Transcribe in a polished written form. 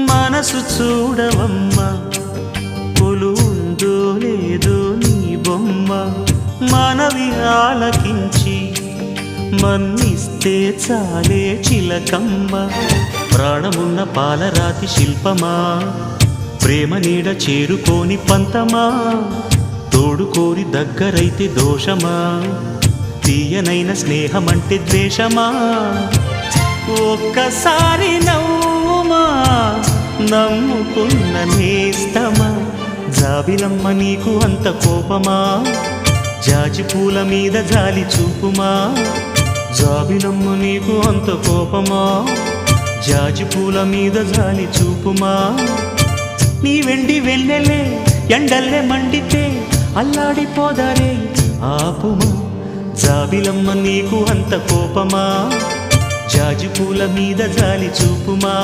మనసు చూడవమ్మా కొలువుందో లేదో నీ బొమ్మ మనవి ఆలకించి మన్నిస్తే చాలే చిలకమ్మ ప్రాణమున్న పాలరాతి శిల్పమా ప్రేమ నీడ చేరుకోని పంతమా తోడుకోరి దగ్గరైతే దోషమా తీయనైన స్నేహమంటే ద్వేషమా ఒక్కసారి నవ్వుమా నమ్ముకున్న నేస్తమా జాబిలమ్మ నీకు అంత కోపమా జాజి పూల మీద జాలి చూపుమా జాబిలమ్మ నీకు అంత కోపమా జాజి పూల మీద జాలి చూపుమా నీ వెండి వెన్నెలే ఎండల్లే మండితే అల్లాడిపోదారే ఆపుమా జాబిలమ్మ నీకు అంత కోపమా జాజి పూల మీద జాలి చూపుమా